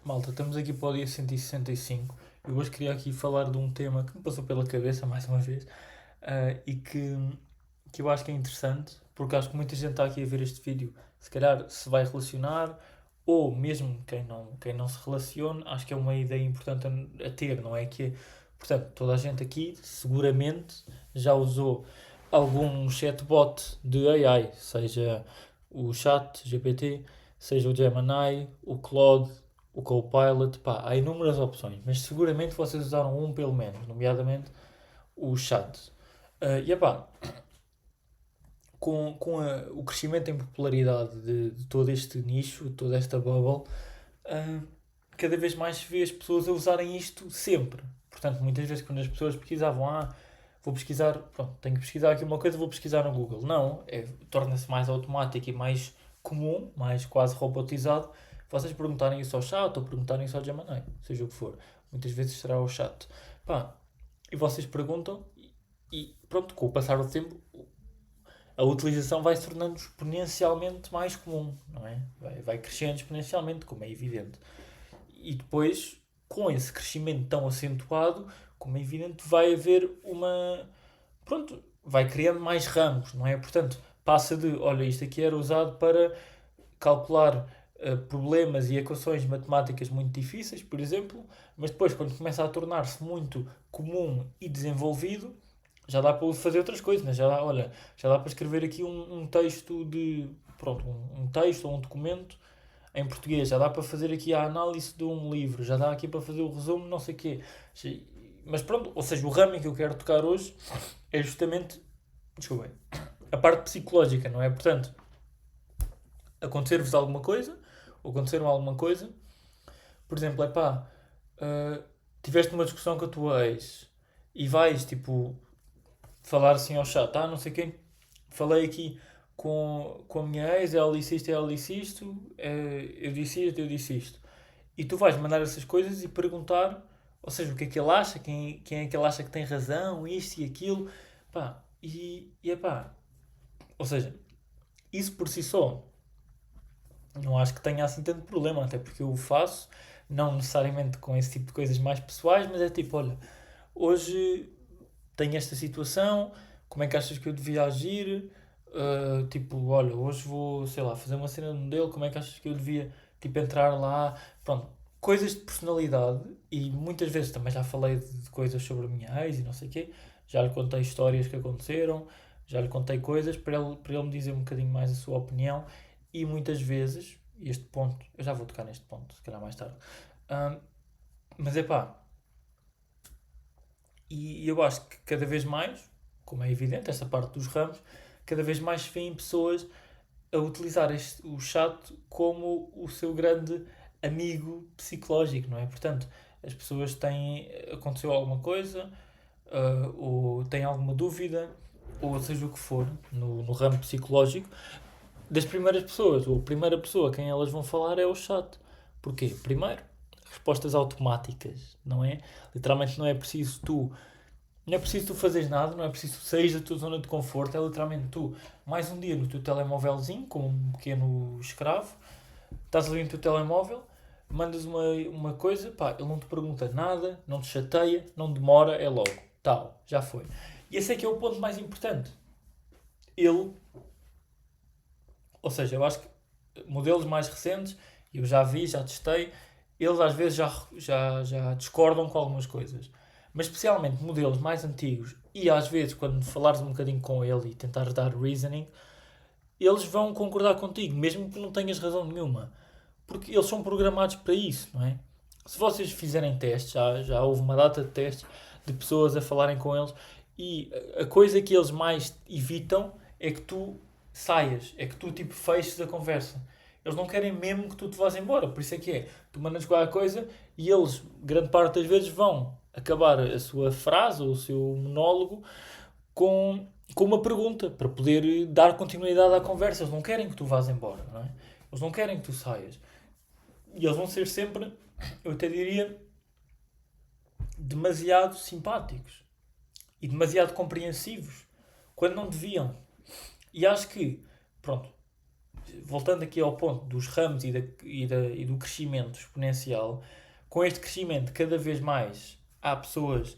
Malta, estamos aqui para o dia 165. Eu hoje queria aqui falar de um tema que me passou pela cabeça mais uma vez, e que eu acho que é interessante, porque acho que muita gente está aqui a ver este vídeo, se calhar se vai relacionar, ou mesmo quem não se relaciona, acho que é uma ideia importante a ter, não é? Portanto, toda a gente aqui seguramente já usou algum chatbot de AI, seja o Chat GPT, seja o Gemini, o Claude, o Copilot, pá, há inúmeras opções, mas seguramente vocês usaram um pelo menos, nomeadamente o Chat. E pá, com o crescimento em popularidade de todo este nicho, toda esta bubble, uh, cada vez mais se vê as pessoas a usarem isto sempre. Portanto, muitas vezes quando as pessoas pesquisavam, vou pesquisar, pronto, tenho que pesquisar aqui uma coisa, vou pesquisar no Google. Não, torna-se mais automático e mais comum, mais quase robotizado, vocês perguntarem isso ao chat ou perguntarem isso ao Gemini, seja o que for. Muitas vezes será o chat. Pá, e vocês perguntam e pronto, com o passar do tempo a utilização vai se tornando exponencialmente mais comum, não é? Vai crescendo exponencialmente, como é evidente. E depois, com esse crescimento tão acentuado, como é evidente, vai haver uma. Pronto, vai criando mais ramos, não é? Portanto, passa de, olha, isto aqui era usado para calcular problemas e equações matemáticas muito difíceis, por exemplo, mas depois, quando começa a tornar-se muito comum e desenvolvido, já dá para fazer outras coisas, né? Olha, já dá para escrever aqui um texto de, pronto, um texto ou um documento em português, já dá para fazer aqui a análise de um livro, já dá aqui para fazer o resumo, não sei o quê. Mas pronto, ou seja, o ramo em que eu quero tocar hoje é justamente, desculpem, a parte psicológica, não é? Portanto, acontecer-vos alguma coisa, ou acontecer alguma coisa, por exemplo, é pá, tiveste uma discussão com a tua ex e vais, tipo, falar assim ao chat, não sei quem, falei aqui com a minha ex, ela disse isto, eu disse isto, eu disse isto. E tu vais mandar essas coisas e perguntar, ou seja, o que é que ele acha, quem é que ele acha que tem razão, isto e aquilo, pá, e é pá, ou seja, isso por si só, não acho que tenha assim tanto problema, até porque eu o faço, não necessariamente com esse tipo de coisas mais pessoais, mas é tipo, olha, hoje tenho esta situação, como é que achas que eu devia agir? Tipo, olha, hoje vou, sei lá, fazer uma cena de modelo, como é que achas que eu devia, tipo, entrar lá? Pronto, coisas de personalidade e muitas vezes também já falei de coisas sobre a minha ex e não sei o quê, já lhe contei histórias que aconteceram, já lhe contei coisas para ele me dizer um bocadinho mais a sua opinião e muitas vezes, este ponto, eu já vou tocar neste ponto, se calhar mais tarde, ah, mas é pá, e eu acho que cada vez mais, como é evidente, esta parte dos ramos, cada vez mais se vêem pessoas a utilizar o chat como o seu grande amigo psicológico, não é? Portanto, as pessoas têm. Aconteceu alguma coisa, ou têm alguma dúvida, ou seja o que for, no ramo psicológico, das primeiras pessoas, ou a primeira pessoa a quem elas vão falar é o chat. Porquê? Primeiro, respostas automáticas, não é? Literalmente não é preciso tu fazeres nada, não é preciso sair da tua zona de conforto, é literalmente tu, mais um dia no teu telemóvelzinho, como um pequeno escravo, estás ali no teu telemóvel, mandas uma coisa, pá, ele não te pergunta nada, não te chateia, não demora, é logo, tal, já foi. E esse é que é o ponto mais importante. Ele, ou seja, eu acho que modelos mais recentes, eu já vi, já testei, eles às vezes já discordam com algumas coisas. Mas especialmente modelos mais antigos, e às vezes quando falares um bocadinho com ele e tentares dar reasoning, eles vão concordar contigo, mesmo que não tenhas razão nenhuma. Porque eles são programados para isso, não é? Se vocês fizerem testes, já houve uma data de testes de pessoas a falarem com eles, e a coisa que eles mais evitam é que tu saias, é que tu tipo feches a conversa. Eles não querem mesmo que tu te vás embora, por isso é que é. Tu mandas qualquer coisa e eles, grande parte das vezes, vão acabar a sua frase ou o seu monólogo com uma pergunta para poder dar continuidade à conversa. Eles não querem que tu vás embora, não é? Eles não querem que tu saias. E eles vão ser sempre, eu até diria, demasiado simpáticos e demasiado compreensivos quando não deviam. E acho que, pronto, voltando aqui ao ponto dos ramos e do crescimento exponencial, com este crescimento cada vez mais há pessoas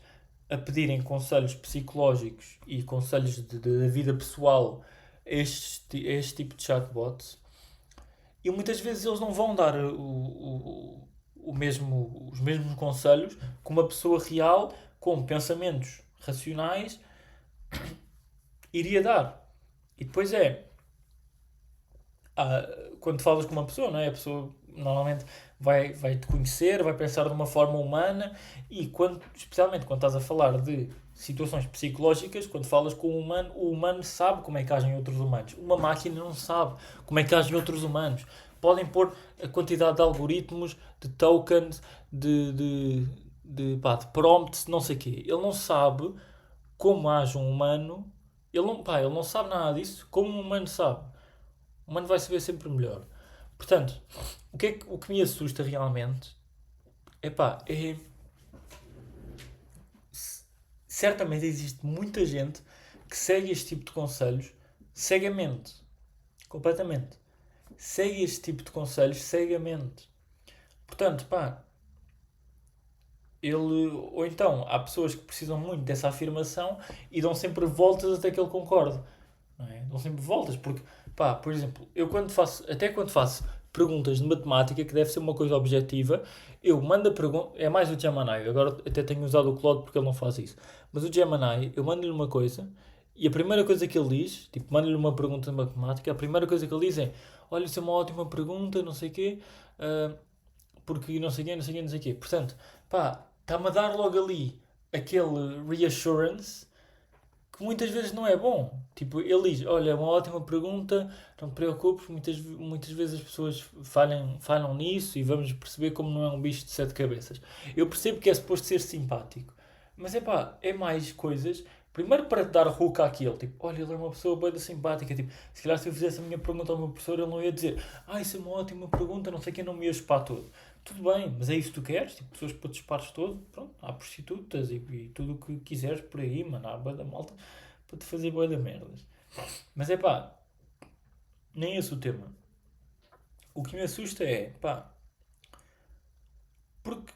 a pedirem conselhos psicológicos e conselhos da vida pessoal a este tipo de chatbots, e muitas vezes eles não vão dar os mesmos conselhos que uma pessoa real com pensamentos racionais iria dar. E depois quando falas com uma pessoa, não é? A pessoa normalmente vai te conhecer, vai pensar de uma forma humana, e especialmente quando estás a falar de situações psicológicas, quando falas com o humano sabe como é que agem outros humanos. Uma máquina não sabe como é que agem outros humanos. Podem pôr a quantidade de algoritmos, de tokens, de prompts, não sei o quê. Ele não sabe como age um humano. Ele não sabe nada disso, como um humano sabe. O humano vai saber sempre melhor. Portanto, o que me assusta realmente é. Certamente existe muita gente que segue este tipo de conselhos cegamente. Completamente. Segue este tipo de conselhos cegamente. Portanto, ou então há pessoas que precisam muito dessa afirmação e dão sempre voltas até que ele concorde. Não é? Dão sempre voltas, porque, por exemplo, até quando faço perguntas de matemática, que deve ser uma coisa objetiva, eu mando a pergunta, é mais o Gemini, agora até tenho usado o Claude porque ele não faz isso, mas o Gemini, eu mando-lhe uma coisa, e a primeira coisa que ele diz, tipo, mando-lhe uma pergunta de matemática, a primeira coisa que ele diz é, olha, isso é uma ótima pergunta, não sei o quê, porque não sei o quê, não sei o quê, não sei o quê. Portanto, está-me a dar logo ali aquele reassurance que muitas vezes não é bom. Tipo, ele diz, olha, é uma ótima pergunta, não te preocupes, muitas vezes as pessoas falham nisso e vamos perceber como não é um bicho de 7 cabeças. Eu percebo que é suposto ser simpático, mas é mais coisas. Primeiro para te dar hook àquilo, tipo, olha, ele é uma pessoa bem simpática, tipo, se calhar se eu fizesse a minha pergunta ao meu professor, ele não ia dizer, isso é uma ótima pergunta, não sei quem, não me ia chupar todo. Tudo bem, mas é isso que tu queres? Tipo, pessoas para te chupares todo? Pronto, há prostitutas e tudo o que quiseres por aí, mano, há bué da malta para te fazer bué da merdas. Mas nem esse o tema. O que me assusta porque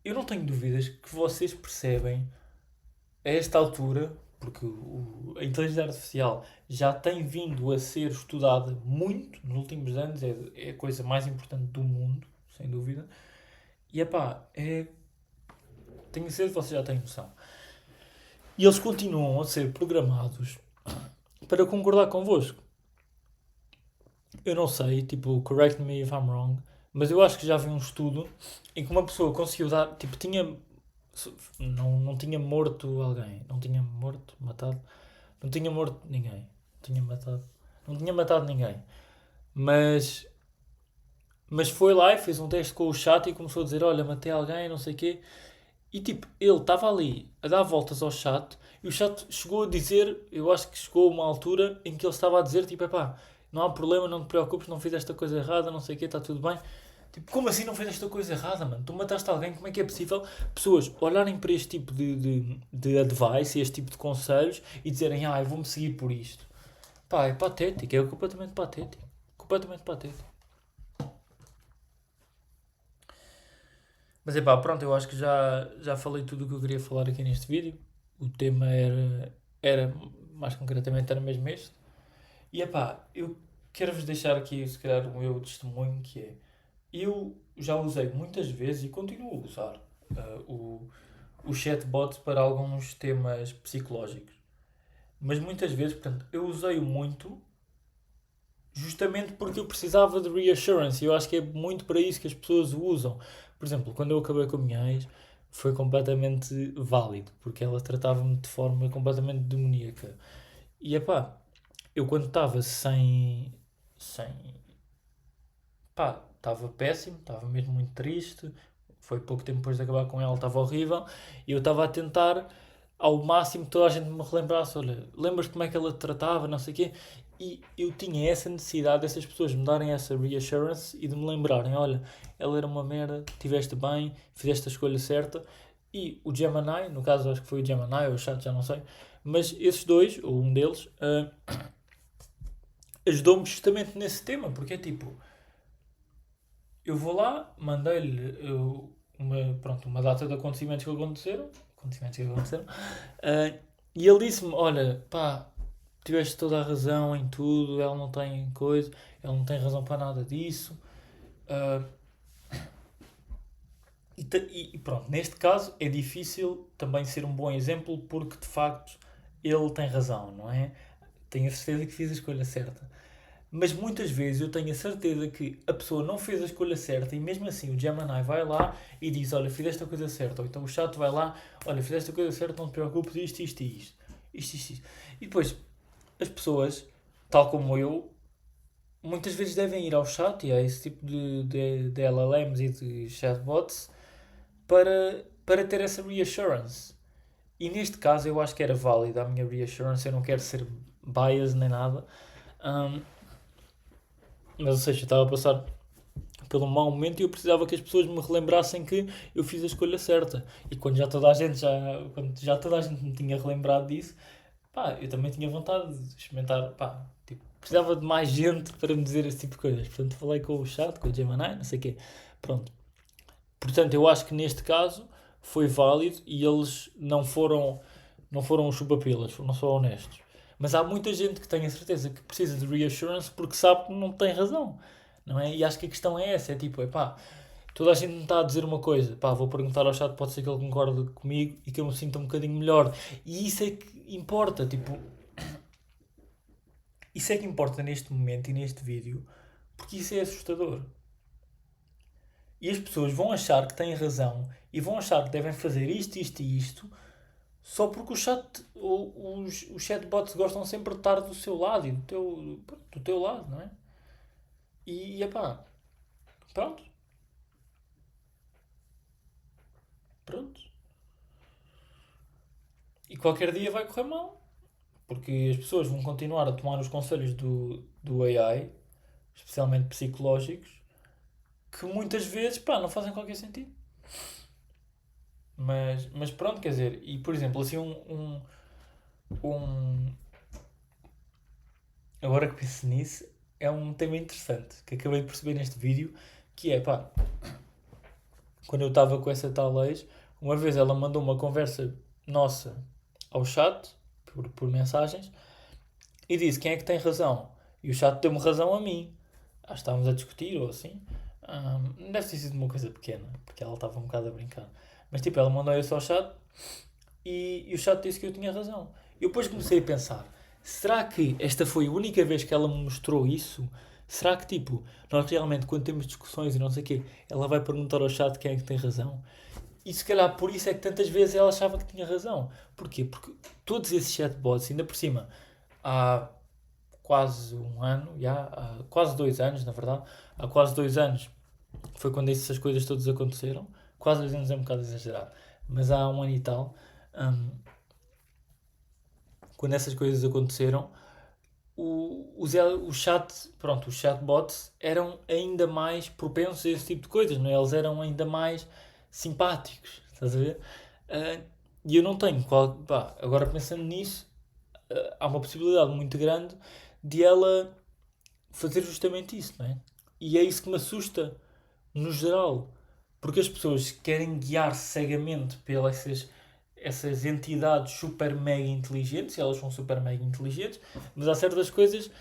eu não tenho dúvidas que vocês percebem a esta altura, porque a inteligência artificial já tem vindo a ser estudada muito nos últimos anos, é a coisa mais importante do mundo, sem dúvida. E tenho certeza que vocês já têm noção. E eles continuam a ser programados para concordar convosco. Eu não sei, tipo, correct me if I'm wrong, mas eu acho que já vi um estudo em que uma pessoa conseguiu dar, tipo, não tinha morto alguém, não tinha matado, não tinha morto ninguém, não tinha matado ninguém, mas, mas foi lá e fez um teste com o chat e começou a dizer, olha, matei alguém, não sei o quê, e tipo, ele estava ali a dar voltas ao chat e o chat chegou a dizer, eu acho que chegou a uma altura em que ele estava a dizer, tipo, não há problema, não te preocupes, não fiz esta coisa errada, não sei o quê, está tudo bem. Tipo, como assim não fez esta coisa errada, mano? Tu mataste alguém, como é que é possível pessoas olharem para este tipo de advice, este tipo de conselhos e dizerem, eu vou-me seguir por isto? É patético, é completamente patético. Completamente patético. Mas pronto, eu acho que já falei tudo o que eu queria falar aqui neste vídeo. O tema era mais concretamente, era mesmo este. E eu quero-vos deixar aqui, se calhar, o meu testemunho, que é, eu já usei muitas vezes e continuo a usar o chatbot para alguns temas psicológicos. Mas muitas vezes, portanto, eu usei-o muito justamente porque eu precisava de reassurance. E eu acho que é muito para isso que as pessoas o usam. Por exemplo, quando eu acabei com a minha ex, foi completamente válido, porque ela tratava-me de forma completamente demoníaca. E eu quando estava sem estava péssimo, estava mesmo muito triste. Foi pouco tempo depois de acabar com ela, estava horrível. E eu estava a tentar ao máximo que toda a gente me relembrasse: olha, lembras-te como é que ela te tratava, não sei o quê. E eu tinha essa necessidade dessas pessoas me darem essa reassurance e de me lembrarem: olha, ela era uma merda, estiveste bem, fizeste a escolha certa. E o Gemini, no caso acho que foi o Gemini ou o chat, já não sei, mas esses dois, ou um deles, ajudou-me justamente nesse tema, porque é tipo, eu vou lá, mandei-lhe uma data de acontecimentos que aconteceram, ah, e ele disse-me, olha, pá, tiveste toda a razão em tudo, ela não tem razão para nada disso, ah, e pronto, neste caso é difícil também ser um bom exemplo porque de facto ele tem razão, não é? Tenho a certeza que fiz a escolha certa. Mas muitas vezes eu tenho a certeza que a pessoa não fez a escolha certa e mesmo assim o Gemini vai lá e diz, olha, fizeste a coisa certa. Ou então o chat vai lá, olha, fizeste a coisa certa, não te preocupes, isto e isto. Isto. E depois as pessoas, tal como eu, muitas vezes devem ir ao chat e a esse tipo de LLMs e de chatbots para ter essa reassurance. E neste caso eu acho que era válida a minha reassurance, eu não quero ser bias nem nada. Um, mas ou seja, eu estava a passar pelo mau momento e eu precisava que as pessoas me relembrassem que eu fiz a escolha certa. E quando já toda a gente me tinha relembrado disso, pá, eu também tinha vontade de experimentar, pá, tipo, precisava de mais gente para me dizer esse tipo de coisas. Portanto, falei com o chat, com o Gemini, não sei o quê. Pronto. Portanto, eu acho que neste caso foi válido e eles não foram chupapilas, foram só honestos. Mas há muita gente que tem a certeza que precisa de reassurance porque sabe que não tem razão, não é? E acho que a questão é essa, é tipo, é pá, toda a gente me está a dizer uma coisa, pá, vou perguntar ao chat, pode ser que ele concorde comigo e que eu me sinta um bocadinho melhor. E isso é que importa, tipo, isso é que importa neste momento e neste vídeo, porque isso é assustador. E as pessoas vão achar que têm razão e vão achar que devem fazer isto e isto só porque os chatbots gostam sempre de estar do seu lado e do teu lado, não é? E epá, pronto, pronto. E qualquer dia vai correr mal, porque as pessoas vão continuar a tomar os conselhos do AI, especialmente psicológicos, que muitas vezes, pá, não fazem qualquer sentido. Mas pronto, quer dizer, e por exemplo, assim um agora que penso nisso, é um tema interessante que acabei de perceber neste vídeo, que é, pá, quando eu estava com essa tal ex, uma vez ela mandou uma conversa nossa ao chat, por mensagens, e disse quem é que tem razão. E o chat deu-me razão a mim. Acho que estávamos a discutir ou assim. Não deve ter sido uma coisa pequena, porque ela estava um bocado a brincar. Mas tipo, ela mandou isso ao chat e o chat disse que eu tinha razão. Eu depois comecei a pensar, será que esta foi a única vez que ela me mostrou isso? Será que tipo, nós realmente quando temos discussões e não sei o quê, ela vai perguntar ao chat quem é que tem razão? E se calhar por isso é que tantas vezes ela achava que tinha razão. Porquê? Porque todos esses chatbots, ainda por cima, há quase um ano, há quase 2 anos, na verdade, há quase 2 anos foi quando essas coisas todas aconteceram. Quase 2 anos é um bocado exagerado, mas há um ano e tal, hum, quando essas coisas aconteceram, os chatbots eram ainda mais propensos a esse tipo de coisas, não é? Eles eram ainda mais simpáticos, estás a ver? Ah, e eu não tenho, agora pensando nisso, há uma possibilidade muito grande de ela fazer justamente isso, não é? E é isso que me assusta, no geral, porque as pessoas querem guiar cegamente pelas essas entidades super mega inteligentes, e elas são super mega inteligentes, mas há certas coisas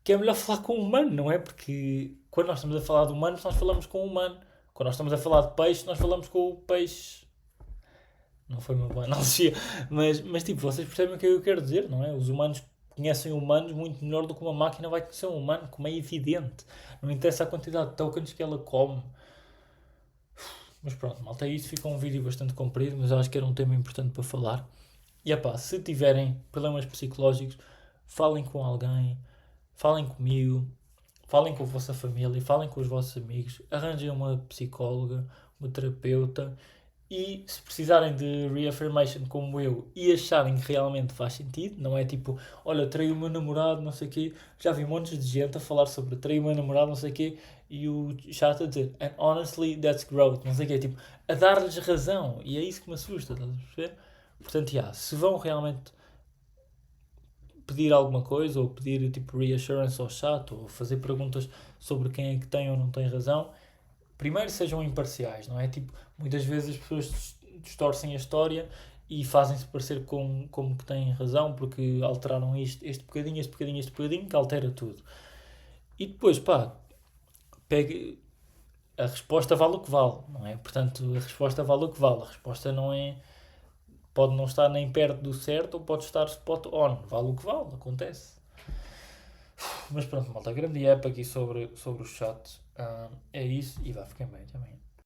que é melhor falar com o humano, não é? Porque quando nós estamos a falar de humanos, nós falamos com o humano. Quando nós estamos a falar de peixe, nós falamos com o peixe. Não foi uma boa analogia, mas tipo, vocês percebem o que eu quero dizer, não é? Os humanos conhecem humanos muito melhor do que uma máquina vai conhecer um humano, como é evidente. Não interessa a quantidade de tokens que ela come. Mas pronto, malta, é isso. Fica um vídeo bastante comprido, mas eu acho que era um tema importante para falar. E pá, se tiverem problemas psicológicos, falem com alguém, falem comigo, falem com a vossa família, falem com os vossos amigos, arranjem uma psicóloga, uma terapeuta e se precisarem de reaffirmation como eu e acharem que realmente faz sentido, não é tipo, olha, traí o meu namorado, não sei o quê, já vi montes de gente a falar sobre traí o meu namorado, não sei o quê, e o chat a dizer, and honestly, that's growth, não sei o quê, tipo, a dar-lhes razão, e é isso que me assusta, estás a perceber? Portanto, se vão realmente pedir alguma coisa, ou pedir tipo reassurance ao chat, ou fazer perguntas sobre quem é que tem ou não tem razão, primeiro sejam imparciais, não é? Tipo, muitas vezes as pessoas distorcem a história e fazem-se parecer como que têm razão porque alteraram isto, este bocadinho, este bocadinho, este bocadinho, que altera tudo. E depois, pá, pegue, a resposta vale o que vale, não é? Portanto, a resposta vale o que vale. A resposta não é. Pode não estar nem perto do certo ou pode estar spot on. Vale o que vale, acontece. Mas pronto, malta, grande app aqui sobre o chat. É isso e vá, fiquem bem também.